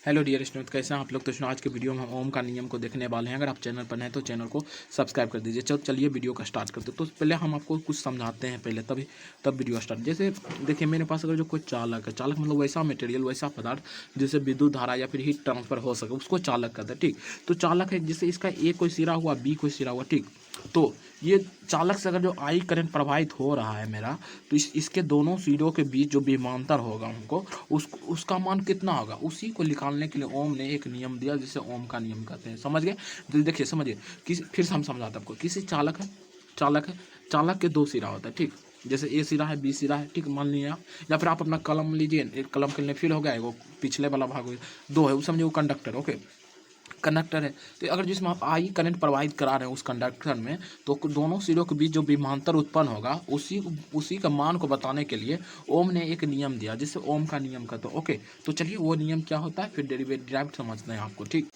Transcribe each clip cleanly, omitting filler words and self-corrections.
Hello dear student, कैसे हैं आप लोग। तो आज के वीडियो में हम ओम का नियम को देखने वाले हैं। अगर आप चैनल पर नए हैं तो चैनल को सब्सक्राइब कर दीजिए। चलिए वीडियो का स्टार्ट करते हैं। तो पहले हम आपको कुछ समझाते हैं पहले, तब वीडियो स्टार्ट। जैसे देखिए, मेरे पास अगर जो कोई चालक है, चालक मतलब वैसा मटेरियल, वैसा पदार्थ जिससे विद्युत धारा या फिर हीट ट्रांसफर हो सके, उसको चालक कहते हैं। ठीक, तो चालक है जैसे इसका ए कोई सिरा हुआ, बी कोई सिरा हुआ। ठीक, तो ये चालक से अगर जो आई करंट प्रवाहित हो रहा है मेरा, तो इसके दोनों सिरों के बीच जो विभवांतर होगा हमको उसका मान कितना होगा, उसी को निकालने के लिए ओम ने एक नियम दिया जिसे ओम का नियम कहते हैं। समझ गए। तो देखिए समझिए, फिर से हम समझाते हैं आपको। किसी चालक के दो सिरा होता है। ठीक, जैसे ए सिरा है, बी सिरा है। ठीक, मान लिया। या फिर आप अपना कलम लीजिए, एक कलम के लिए फिल हो गया है, वो पिछले वाला भाग दो है, वो समझिए वो कंडक्टर। ओके, कंडक्टर है। तो अगर जिसमें आप आई करंट प्रवाहित करा रहे हैं उस कंडक्टर में, तो दोनों सिरों के बीच जो विभवांतर उत्पन्न होगा उसी का मान को बताने के लिए ओम ने एक नियम दिया जिसे ओम का नियम कहते हैं। ओके, तो चलिए वो नियम क्या होता है, फिर डेरिवेटिव समझते हैं आपको। ठीक,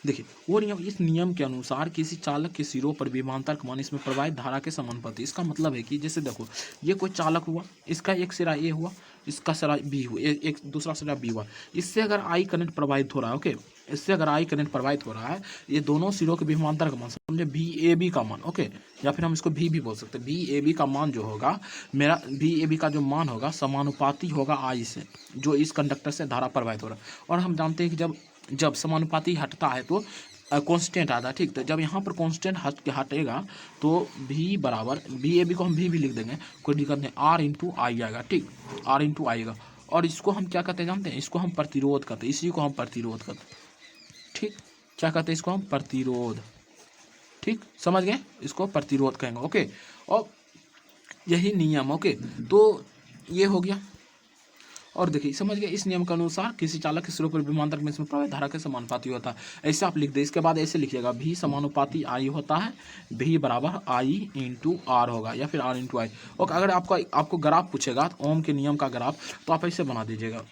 देखिए वो नियम, इस नियम के अनुसार किसी चालक के सिरों पर विभवांतर का मान इसमें प्रवाहित धारा के समानुपाती। इसका मतलब है कि जैसे देखो, ये कोई चालक हुआ, इसका एक सिरा ए हुआ, इसका सिरा बी हुआ, एक दूसरा सिरा बी हुआ। इससे अगर आई करंट प्रवाहित हो रहा है, ओके, इससे अगर आई करंट प्रवाहित हो रहा है, ये दोनों सिरों के विभवांतर का मान समझे भी ए बी का मान। ओके, या फिर हम इसको भी बोल सकते हैं। भी ए बी का मान जो होगा, मेरा भी ए बी का जो मान होगा समानुपाती होगा आई से, जो इस कंडक्टर से धारा प्रवाहित हो रहा है। और हम जानते हैं कि जब समानुपाती हटता है तो कांस्टेंट आता है। ठीक, तो जब यहाँ पर कांस्टेंट हटेगा तो भी बराबर, बी ए बी को हम भी लिख देंगे, कोई दिक्कत नहीं, आर इंटू आई आएगा। ठीक, आर इंटू आएगा। और इसको हम क्या कहते हैं जानते हैं, इसको हम प्रतिरोध कहते हैं, इसी को हम प्रतिरोध कहते हैं। ठीक, क्या कहते हैं इसको हम, प्रतिरोध। ठीक, समझ गए, इसको प्रतिरोध कहेंगे। ओके, और यही नियम। ओके, तो ये हो गया। और देखिए समझ गए, इस नियम के अनुसार किसी चालक के सिरों पर विभवांतर में इसमें प्रवाहित धारा के समानुपाती होता है। ऐसे आप लिख दे। इसके बाद ऐसे लिखिएगा, भी समानुपाती आई होता है, भी बराबर आई इंटू आर होगा, या फिर आर इंटू आई। और अगर आपको ग्राफ पूछेगा ओम के नियम का ग्राफ, तो आप ऐसे बना दीजिएगा,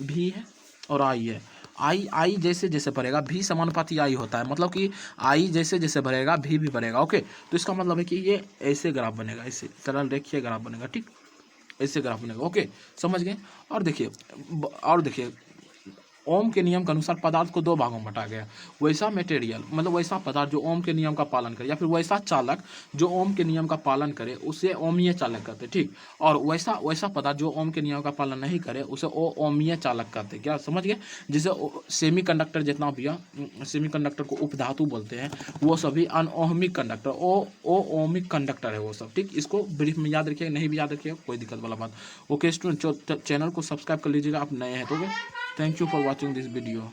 भी है और आई है। आई जैसे जैसे भरेगा, भी समानुपाती आई होता है, मतलब कि आई जैसे जैसे भरेगा भी भरेगा। ओके, तो इसका मतलब है कि ये ऐसे ग्राफ बनेगा, ऐसे सरल रेखीय ग्राफ बनेगा। ठीक, ऐसे ग्राफ बनेगा। ओके, समझ गए। और देखिए ओम के नियम के अनुसार पदार्थ को दो भागों में बांटा गया। वैसा मटेरियल मतलब वैसा पदार्थ जो ओम के नियम का पालन करे, या फिर वैसा चालक जो ओम के नियम का पालन करे, उसे ओमीय चालक कहते हैं। ठीक, और वैसा पदार्थ जो ओम के नियम का पालन नहीं करे, उसे अओमीय चालक कहते हैं। क्या समझ गए। जैसे सेमी कंडक्टर जितना भी है, सेमी कंडक्टर को उपधातु बोलते हैं, वो सभी अनओहमिक कंडक्टर, ओमिक कंडक्टर है वो सब। ठीक, इसको ब्रीफ में याद रखिएगा, नहीं भी याद रखिएगा कोई दिक्कत वाला बात। ओके स्टूडेंट, चैनल को सब्सक्राइब कर लीजिएगा आप नए हैं तो। Thank you for watching this video.